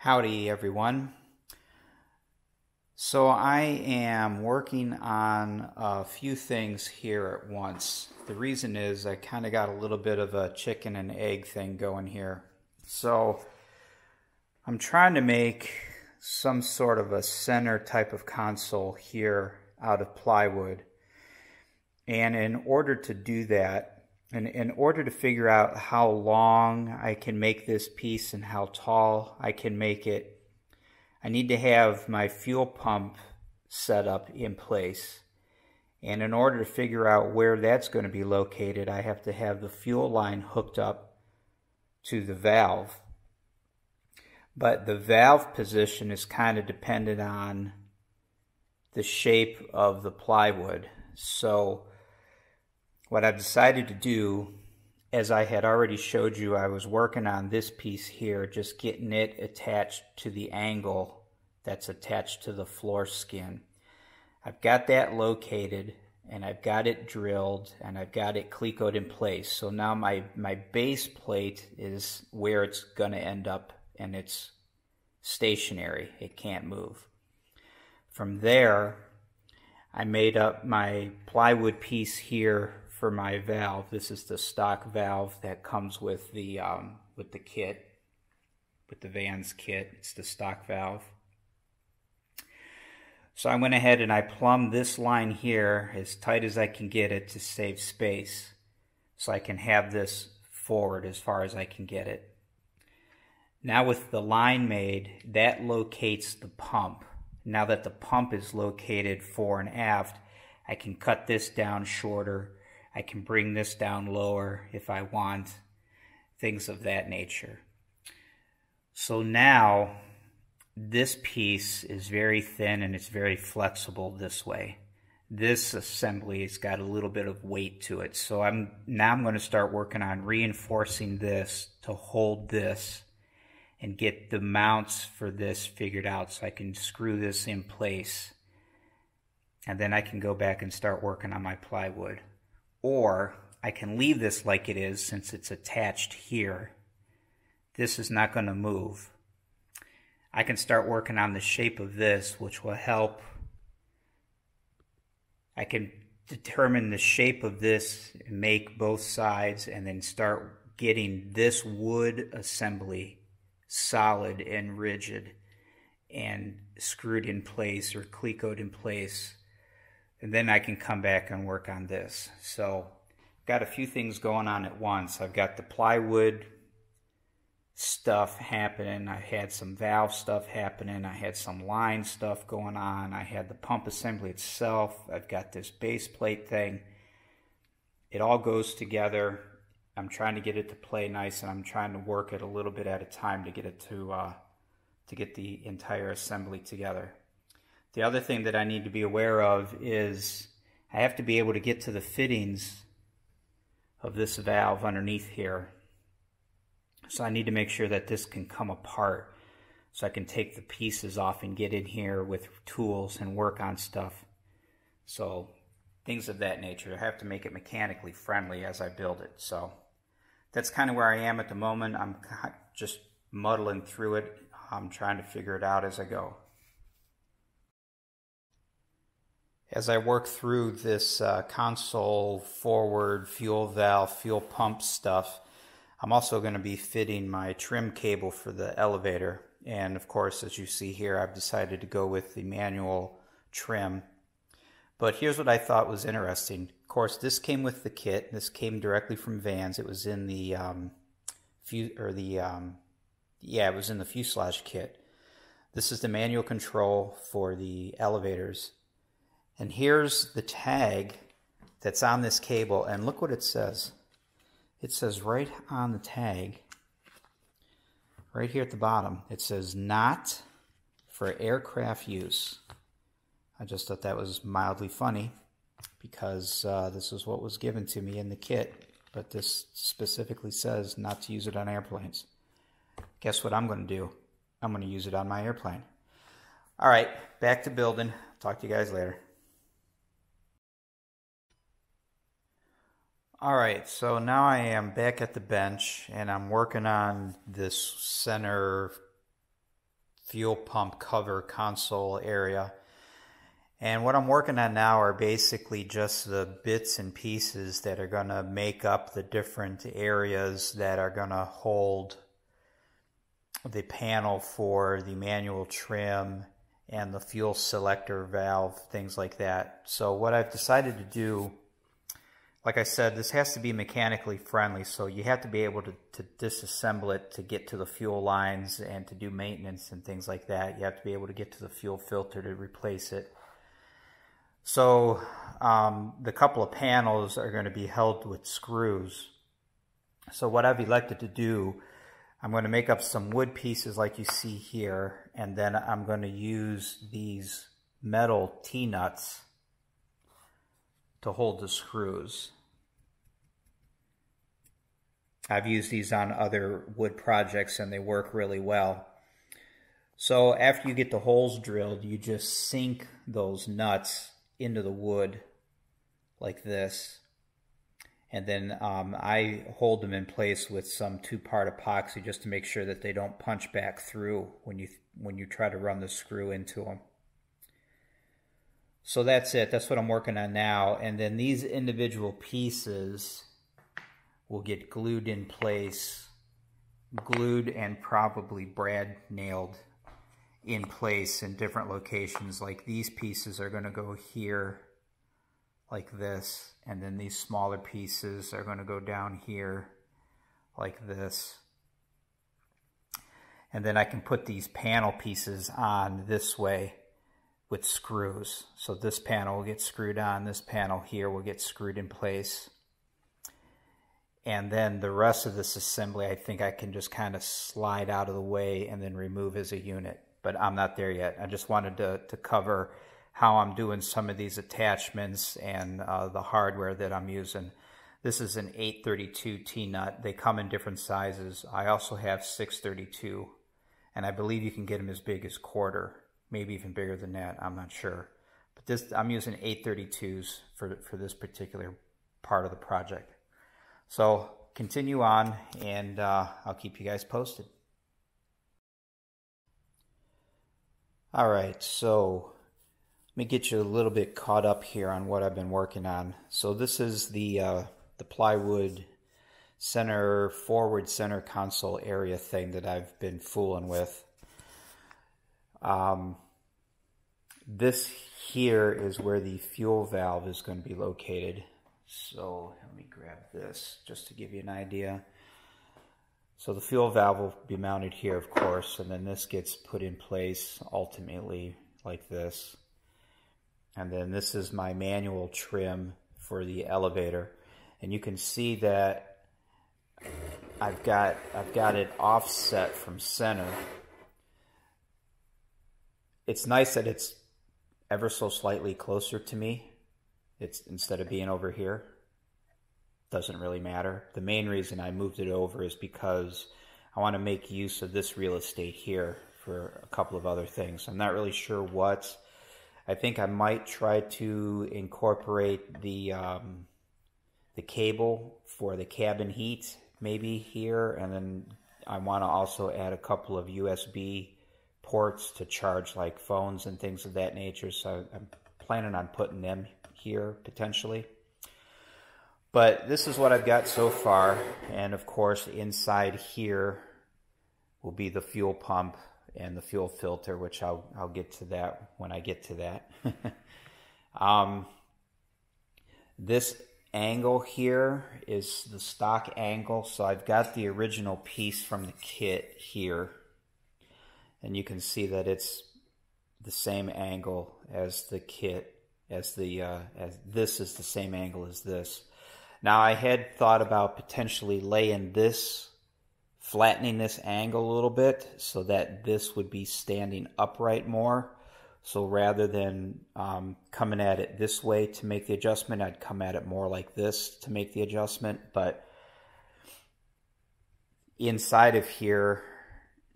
Howdy everyone. So I am working on a few things here at once. The reason is I kind of got a little bit of a chicken and egg thing going here. So I'm trying to make some sort of a center type of console here out of plywood. And in order to do that, and in order to figure out how long I can make this piece and how tall I can make it, I need to have my fuel pump set up in place. And in order to figure out where that's going to be located, I have to have the fuel line hooked up to the valve. But the valve position is kind of dependent on the shape of the plywood. So what I've decided to do, as I had already showed you, I was working on this piece here, just getting it attached to the angle that's attached to the floor skin. I've got that located, and I've got it drilled, and I've got it clecoed in place. So now my base plate is where it's going to end up, and it's stationary. It can't move. From there, I made up my plywood piece here for my valve. This is the stock valve that comes with the kit, with the Vans kit. It's the stock valve. So I went ahead and I plumbed this line here as tight as I can get it to save space, so I can have this forward as far as I can get it. Now with the line made, that locates the pump. Now that the pump is located fore and aft, I can cut this down shorter. I can bring this down lower if I want, things of that nature. So now this piece is very thin and it's very flexible this way. This assembly has got a little bit of weight to it. So now I'm going to start working on reinforcing this to hold this and get the mounts for this figured out so I can screw this in place. And then I can go back and start working on my plywood. Or I can leave this like it is since it's attached here. This is not going to move. I can start working on the shape of this, which will help. I can determine the shape of this and make both sides, and then start getting this wood assembly solid and rigid and screwed in place or clecoed in place. And then I can come back and work on this. So I've got a few things going on at once. I've got the plywood stuff happening. I had some valve stuff happening. I had some line stuff going on. I had the pump assembly itself. I've got this base plate thing. It all goes together. I'm trying to get it to play nice, and I'm trying to work it a little bit at a time to get it to get the entire assembly together. The other thing that I need to be aware of is I have to be able to get to the fittings of this valve underneath here. So I need to make sure that this can come apart so I can take the pieces off and get in here with tools and work on stuff. So things of that nature. I have to make it mechanically friendly as I build it. So that's kind of where I am at the moment. I'm just muddling through it. I'm trying to figure it out as I go. As I work through this console forward fuel valve, fuel pump stuff, I'm also going to be fitting my trim cable for the elevator. And of course, as you see here, I've decided to go with the manual trim. But here's what I thought was interesting. Of course, this came with the kit. This came directly from Vans. It was in the it was in the fuselage kit. This is the manual control for the elevators. And here's the tag that's on this cable, and look what it says. It says right on the tag, right here at the bottom, it says not for aircraft use. I just thought that was mildly funny because this is what was given to me in the kit, but this specifically says not to use it on airplanes. Guess what I'm going to do? I'm going to use it on my airplane. All right, back to building. Talk to you guys later. All right, so now I am back at the bench and I'm working on this center fuel pump cover console area. And what I'm working on now are basically just the bits and pieces that are going to make up the different areas that are going to hold the panel for the manual trim and the fuel selector valve, things like that. So what I've decided to do, like I said, this has to be mechanically friendly, so you have to be able to disassemble it to get to the fuel lines and to do maintenance and things like that. You have to be able to get to the fuel filter to replace it. So the couple of panels are going to be held with screws. So what I've elected to do, I'm going to make up some wood pieces like you see here, and then I'm going to use these metal T-nuts to hold the screws. I've used these on other wood projects and they work really well. So after you get the holes drilled, you just sink those nuts into the wood like this, and then I hold them in place with some 2-part epoxy just to make sure that they don't punch back through when you try to run the screw into them. So that's it. That's what I'm working on now. And then these individual pieces will get glued in place, glued and probably brad nailed in place in different locations. Like these pieces are going to go here like this, and then these smaller pieces are going to go down here like this. And then I can put these panel pieces on this way with screws. So this panel will get screwed on, this panel here will get screwed in place. And then the rest of this assembly, I think I can just kind of slide out of the way and then remove as a unit. But I'm not there yet. I just wanted to cover how I'm doing some of these attachments and the hardware that I'm using. This is an 832 T-nut. They come in different sizes. I also have 632, and I believe you can get them as big as quarter, maybe even bigger than that. I'm not sure. But this, I'm using 832s for this particular part of the project. So continue on, and I'll keep you guys posted. All right, so let me get you a little bit caught up here on what I've been working on. So this is the plywood forward center console area thing that I've been fooling with. This here is where the fuel valve is going to be located. So let me grab this just to give you an idea. So the fuel valve will be mounted here, of course, and then this gets put in place ultimately like this. And then this is my manual trim for the elevator. And you can see that I've got it offset from center. It's nice that it's ever so slightly closer to me. It's instead of being over here. Doesn't really matter. The main reason I moved it over is because I want to make use of this real estate here for a couple of other things. I'm not really sure what. I think I might try to incorporate the cable for the cabin heat maybe here, and then I want to also add a couple of USB ports to charge like phones and things of that nature. So I'm planning on putting them here potentially. But this is what I've got so far, and of course inside here will be the fuel pump and the fuel filter, which I'll get to that when I get to that. This angle here is the stock angle, so I've got the original piece from the kit here, and you can see that it's the same angle as the kit, as this is the same angle as this. Now I had thought about potentially flattening this angle a little bit so that this would be standing upright more. So rather than coming at it this way to make the adjustment, I'd come at it more like this to make the adjustment. But inside of here,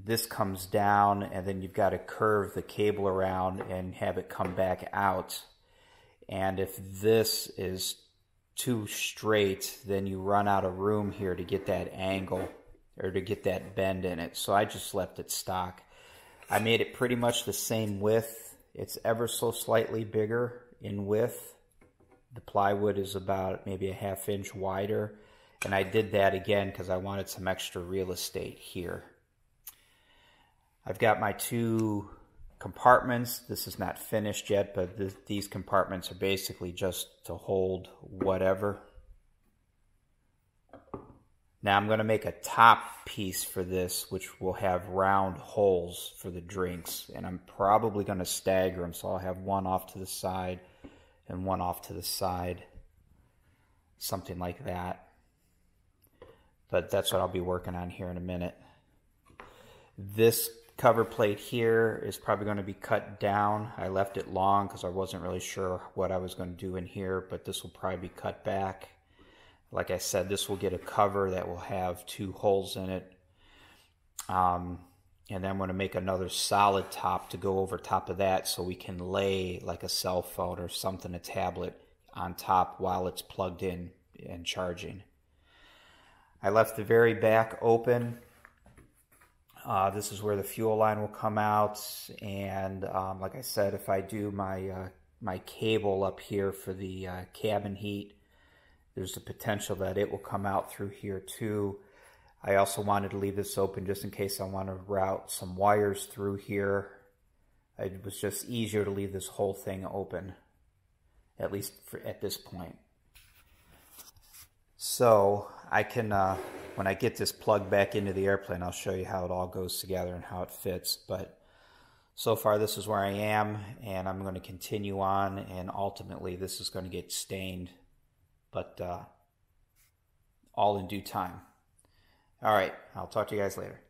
this comes down, and then you've got to curve the cable around and have it come back out. And if this is too straight, then you run out of room here to get that angle or to get that bend in it. So I just left it stock. I made it pretty much the same width. It's ever so slightly bigger in width. The plywood is about maybe a 1/2 inch wider. And I did that again because I wanted some extra real estate here. I've got my 2 compartments. This is not finished yet, but these compartments are basically just to hold whatever. Now I'm going to make a top piece for this, which will have round holes for the drinks. And I'm probably going to stagger them, so I'll have one off to the side and one off to the side. Something like that. But that's what I'll be working on here in a minute. This cover plate here is probably going to be cut down. I left it long because I wasn't really sure what I was going to do in here, but this will probably be cut back. Like I said, this will get a cover that will have 2 holes in it. And then I'm going to make another solid top to go over top of that so we can lay like a cell phone or something, a tablet, on top while it's plugged in and charging. I left the very back open. This is where the fuel line will come out. And like I said, if I do my cable up here for the cabin heat, there's the potential that it will come out through here too. I also wanted to leave this open just in case I want to route some wires through here. It was just easier to leave this whole thing open, at least at this point. So I can, when I get this plugged back into the airplane, I'll show you how it all goes together and how it fits. But so far this is where I am, and I'm going to continue on, and ultimately this is going to get stained. But all in due time. All right, I'll talk to you guys later.